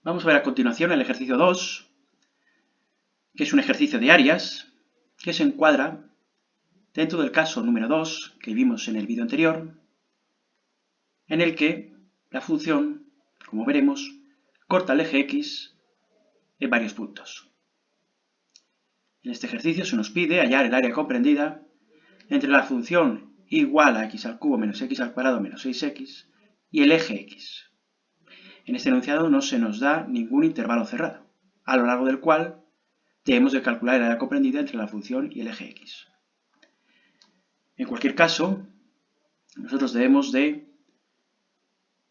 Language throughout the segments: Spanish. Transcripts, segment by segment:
Vamos a ver a continuación el ejercicio 2, que es un ejercicio de áreas, que se encuadra dentro del caso número 2 que vimos en el vídeo anterior, en el que la función, como veremos, corta el eje X en varios puntos. En este ejercicio se nos pide hallar el área comprendida entre la función igual a x al cubo menos x al cuadrado menos 6x y el eje X. En este enunciado no se nos da ningún intervalo cerrado, a lo largo del cual debemos de calcular el área comprendida entre la función y el eje X. En cualquier caso, nosotros debemos de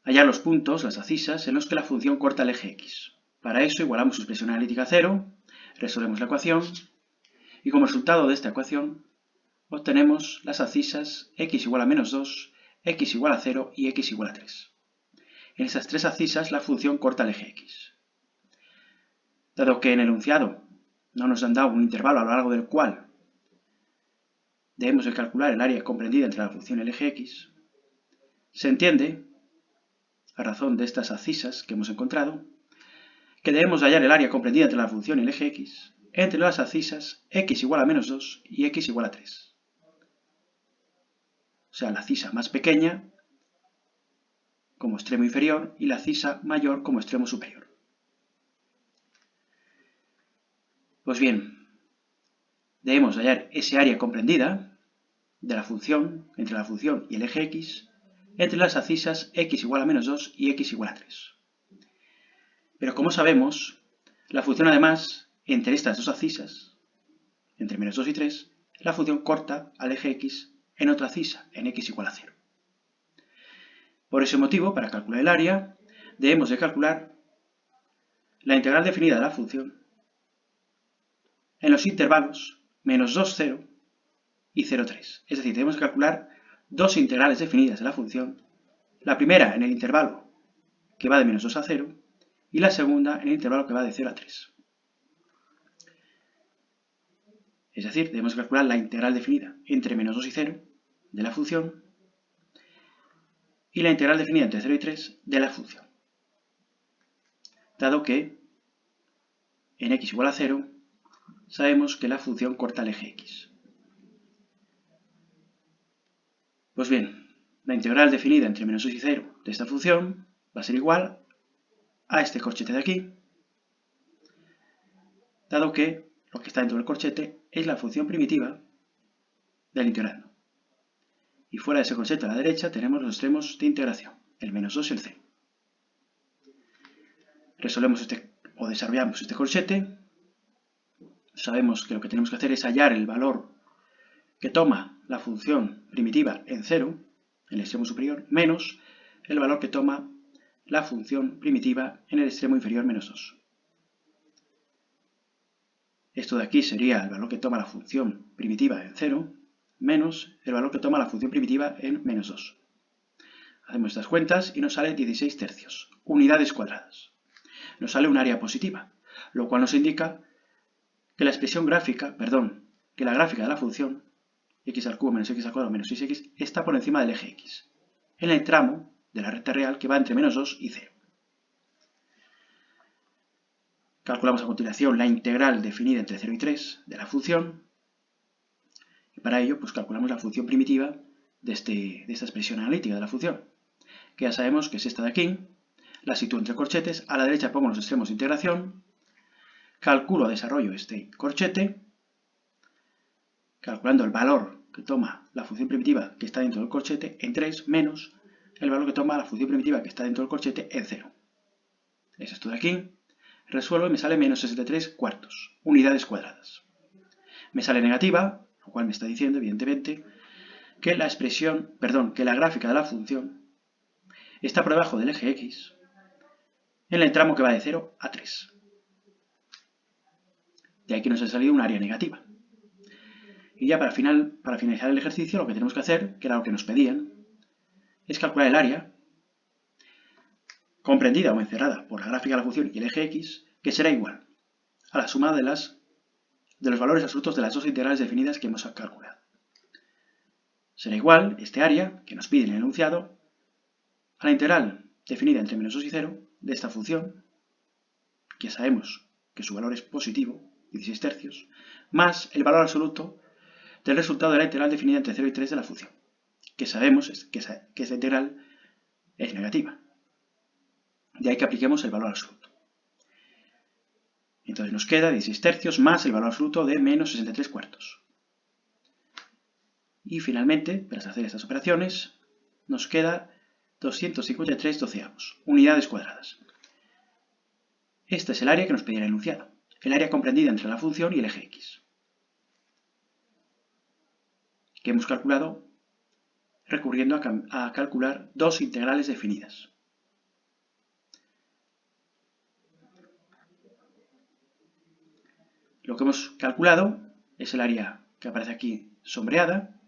hallar los puntos, las abscisas, en los que la función corta el eje X. Para eso igualamos su expresión analítica a 0, resolvemos la ecuación, y como resultado de esta ecuación obtenemos las abscisas x igual a menos 2, x igual a 0 y x igual a 3. En estas tres abscisas la función corta el eje X. Dado que en el enunciado no nos han dado un intervalo a lo largo del cual debemos de calcular el área comprendida entre la función y el eje X, se entiende, a razón de estas abscisas que hemos encontrado, que debemos hallar el área comprendida entre la función y el eje X entre las abscisas x igual a menos 2 y x igual a 3. O sea, la abscisa más pequeña como extremo inferior y la abscisa mayor como extremo superior. Pues bien, debemos hallar ese área comprendida de la función, entre la función y el eje X, entre las abscisas x igual a menos 2 y x igual a 3. Pero como sabemos, la función además, entre estas dos abscisas, entre menos 2 y 3, la función corta al eje X en otra abscisa, en x igual a 0. Por ese motivo, para calcular el área, debemos de calcular la integral definida de la función en los intervalos menos 2, 0 y 0, 3. Es decir, debemos de calcular dos integrales definidas de la función, la primera en el intervalo que va de menos 2 a 0 y la segunda en el intervalo que va de 0 a 3. Es decir, debemos calcular la integral definida entre menos 2 y 0 de la función y la integral definida entre 0 y 3 de la función. Dado que en x igual a 0 sabemos que la función corta el eje X. Pues bien, la integral definida entre menos 2 y 0 de esta función va a ser igual a este corchete de aquí, dado que lo que está dentro del corchete es la función primitiva del integrando. Y fuera de ese corchete a la derecha tenemos los extremos de integración, el menos 2 y el 0. Resolvemos o desarrollamos este corchete. Sabemos que lo que tenemos que hacer es hallar el valor que toma la función primitiva en 0, en el extremo superior, menos el valor que toma la función primitiva en el extremo inferior, menos 2. Esto de aquí sería el valor que toma la función primitiva en 0, menos el valor que toma la función primitiva en menos 2. Hacemos estas cuentas y nos sale 16 tercios, unidades cuadradas. Nos sale un área positiva, lo cual nos indica que la expresión gráfica, que la gráfica de la función x al cubo menos x al cuadrado menos 6x está por encima del eje X, en el tramo de la recta real que va entre menos 2 y 0. Calculamos a continuación la integral definida entre 0 y 3 de la función, y para ello pues calculamos la función primitiva de esta expresión analítica de la función, que ya sabemos que es esta de aquí. La sitúo entre corchetes, a la derecha pongo los extremos de integración, calculo a desarrollo este corchete, calculando el valor que toma la función primitiva que está dentro del corchete en 3 menos el valor que toma la función primitiva que está dentro del corchete en 0. Es esto de aquí. Resuelvo y me sale menos 63 cuartos, unidades cuadradas. Me sale negativa, lo cual me está diciendo, evidentemente, que la gráfica de la función está por debajo del eje X en el tramo que va de 0 a 3. De ahí que nos ha salido un área negativa. Y ya para finalizar el ejercicio, lo que tenemos que hacer, que era lo que nos pedían, es calcular el área comprendida o encerrada por la gráfica de la función y el eje X, que será igual a la suma de los valores absolutos de las dos integrales definidas que hemos calculado. Será igual este área, que nos pide en el enunciado, a la integral definida entre menos 2 y 0 de esta función, que sabemos que su valor es positivo, 16 tercios, más el valor absoluto del resultado de la integral definida entre 0 y 3 de la función, que sabemos que esa integral es negativa. De ahí que apliquemos el valor absoluto. Entonces nos queda 16 tercios más el valor absoluto de menos 63 cuartos. Y finalmente, para hacer estas operaciones, nos queda 253 doceavos, unidades cuadradas. Este es el área que nos pedía el enunciado, el área comprendida entre la función y el eje x, que hemos calculado recurriendo a calcular dos integrales definidas. Lo que hemos calculado es el área que aparece aquí sombreada,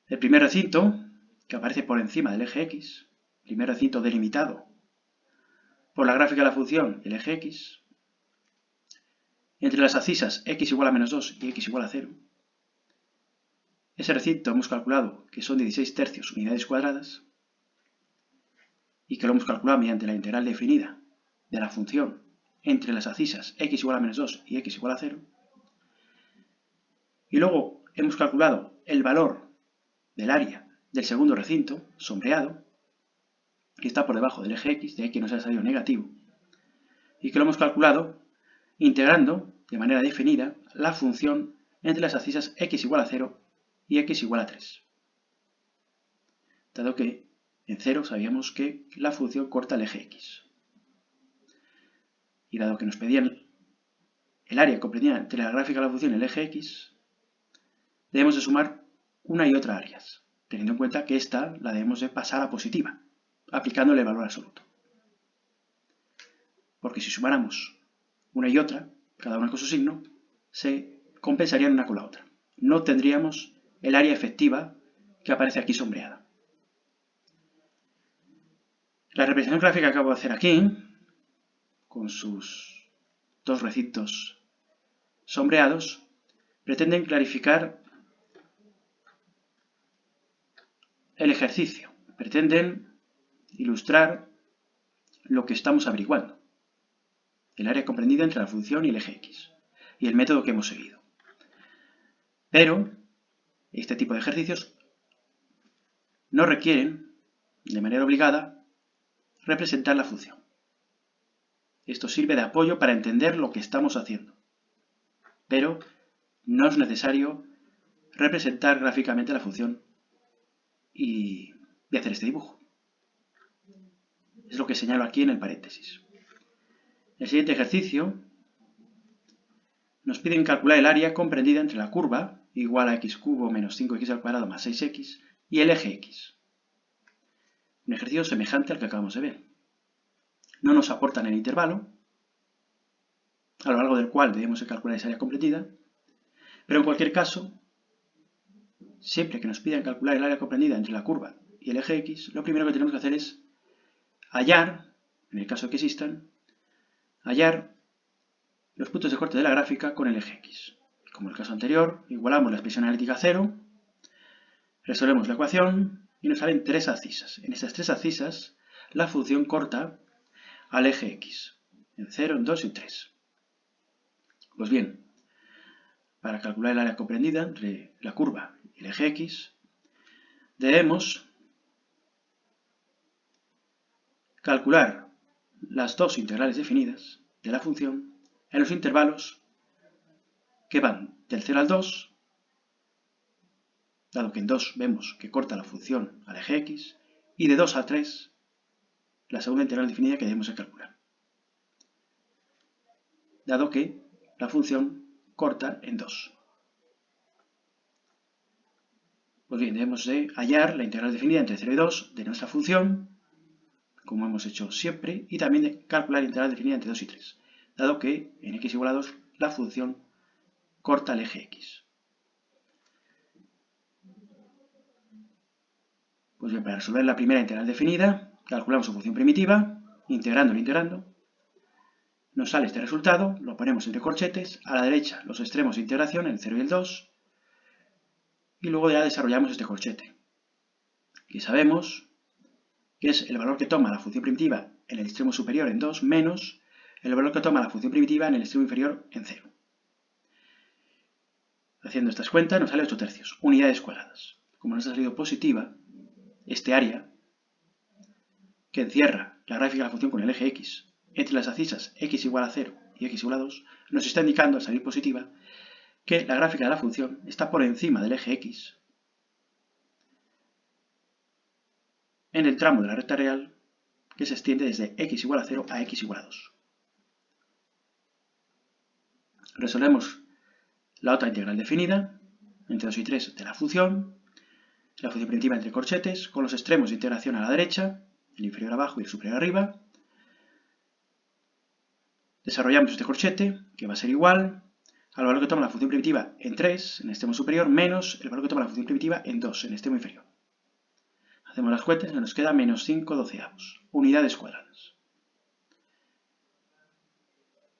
el primer recinto que aparece por encima del eje x, primer recinto delimitado por la gráfica de la función y el eje x, entre las abscisas x igual a menos 2 y x igual a 0. Ese recinto hemos calculado que son 16 tercios unidades cuadradas y que lo hemos calculado mediante la integral definida de la función entre las abscisas x igual a menos 2 y x igual a 0. Y luego hemos calculado el valor del área del segundo recinto, sombreado, que está por debajo del eje x, de ahí que nos ha salido negativo, y que lo hemos calculado integrando de manera definida la función entre las abscisas x igual a 0 y x igual a 3. Dado que en 0 sabíamos que la función corta el eje x. Y dado que nos pedían el área comprendida entre la gráfica de la función y el eje x, debemos de sumar una y otra áreas, teniendo en cuenta que esta la debemos de pasar a positiva, aplicándole el valor absoluto. Porque si sumáramos una y otra, cada una con su signo, se compensarían una con la otra. No tendríamos el área efectiva que aparece aquí sombreada. La representación gráfica que acabo de hacer aquí, con sus dos recintos sombreados, pretenden clarificar el ejercicio, pretenden ilustrar lo que estamos averiguando, el área comprendida entre la función y el eje x, y el método que hemos seguido. Pero este tipo de ejercicios no requieren, de manera obligada, representar la función. Esto sirve de apoyo para entender lo que estamos haciendo, pero no es necesario representar gráficamente la función y hacer este dibujo. Es lo que señalo aquí en el paréntesis. El siguiente ejercicio nos piden calcular el área comprendida entre la curva igual a x cubo menos 5x al cuadrado más 6x y el eje x. Un ejercicio semejante al que acabamos de ver. No nos aportan el intervalo, a lo largo del cual debemos de calcular esa área comprendida, pero en cualquier caso, siempre que nos pidan calcular el área comprendida entre la curva y el eje x, lo primero que tenemos que hacer es hallar, en el caso que existan, hallar los puntos de corte de la gráfica con el eje x. Como en el caso anterior, igualamos la expresión analítica a 0, resolvemos la ecuación y nos salen tres abscisas. En estas tres abscisas, la función corta al eje x, en 0, en 2 y en 3. Pues bien, para calcular el área comprendida entre la curva y el eje x, debemos calcular las dos integrales definidas de la función en los intervalos que van del 0 al 2, dado que en 2 vemos que corta la función al eje x, y de 2 a 3, la segunda integral definida que debemos de calcular, dado que la función corta en 2. Pues bien, debemos de hallar la integral definida entre 0 y 2 de nuestra función, como hemos hecho siempre, y también de calcular la integral definida entre 2 y 3, dado que en x igual a 2 la función corta el eje x. Pues bien, para resolver la primera integral definida, calculamos su función primitiva, integrando, nos sale este resultado, lo ponemos entre corchetes, a la derecha los extremos de integración, el 0 y el 2, y luego ya desarrollamos este corchete, que sabemos que es el valor que toma la función primitiva en el extremo superior en 2 menos el valor que toma la función primitiva en el extremo inferior en 0. Haciendo estas cuentas nos sale 8 tercios, unidades cuadradas. Como nos ha salido positiva, este área, que encierra la gráfica de la función con el eje x entre las abscisas x igual a 0 y x igual a 2, nos está indicando, al salir positiva, que la gráfica de la función está por encima del eje x en el tramo de la recta real que se extiende desde x igual a 0 a x igual a 2. Resolvemos la otra integral definida, entre 2 y 3 de la función primitiva entre corchetes, con los extremos de integración a la derecha, el inferior abajo y el superior arriba. Desarrollamos este corchete, que va a ser igual al valor que toma la función primitiva en 3, en el extremo superior, menos el valor que toma la función primitiva en 2, en el extremo inferior. Hacemos las cuentas y nos queda menos 5/12, unidades cuadradas.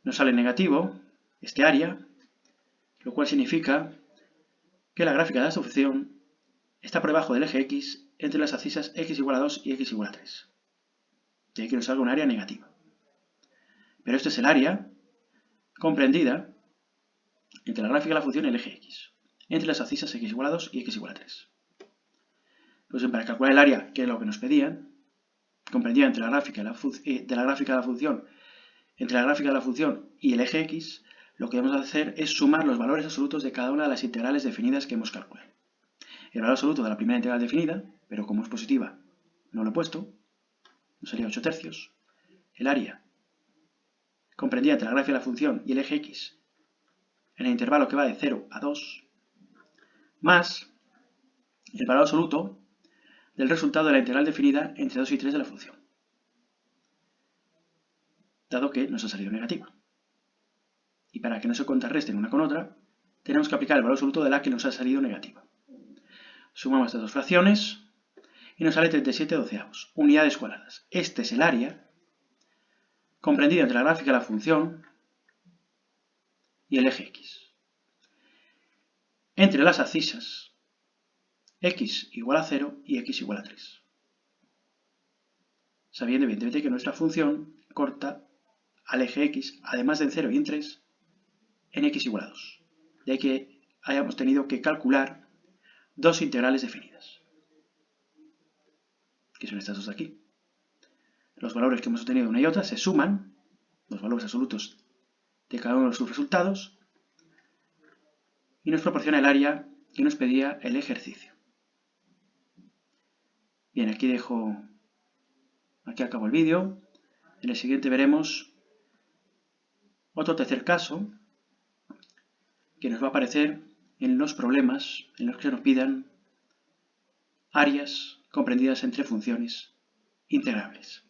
Nos sale negativo este área, lo cual significa que la gráfica de la función está por debajo del eje x entre las abscisas x igual a 2 y x igual a 3. De ahí que nos salga un área negativa. Pero este es el área comprendida entre la gráfica de la función y el eje x, entre las abscisas x igual a 2 y x igual a 3. Pues bien, para calcular el área, que es lo que nos pedían, comprendida entre la gráfica de la función y el eje x, lo que vamos a hacer es sumar los valores absolutos de cada una de las integrales definidas que hemos calculado. El valor absoluto de la primera integral definida, pero como es positiva, no lo he puesto, nos sería 8 tercios. El área comprendida entre la gráfica de la función y el eje x en el intervalo que va de 0 a 2, más el valor absoluto del resultado de la integral definida entre 2 y 3 de la función, dado que nos ha salido negativa. Y para que no se contrarresten una con otra, tenemos que aplicar el valor absoluto de la que nos ha salido negativa. Sumamos estas dos fracciones y nos sale 37/12, unidades cuadradas. Este es el área comprendida entre la gráfica de la función y el eje x, entre las abscisas x igual a 0 y x igual a 3, sabiendo evidentemente que nuestra función corta al eje x, además de en 0 y en 3, en x igual a 2. De ahí que hayamos tenido que calcular dos integrales definidas, que son estas dos de aquí. Los valores que hemos obtenido una y otra se suman, los valores absolutos de cada uno de sus resultados, y nos proporciona el área que nos pedía el ejercicio. Bien, aquí acabo el vídeo. En el siguiente veremos otro tercer caso que nos va a aparecer en los problemas en los que se nos pidan áreas comprendidas entre funciones integrables.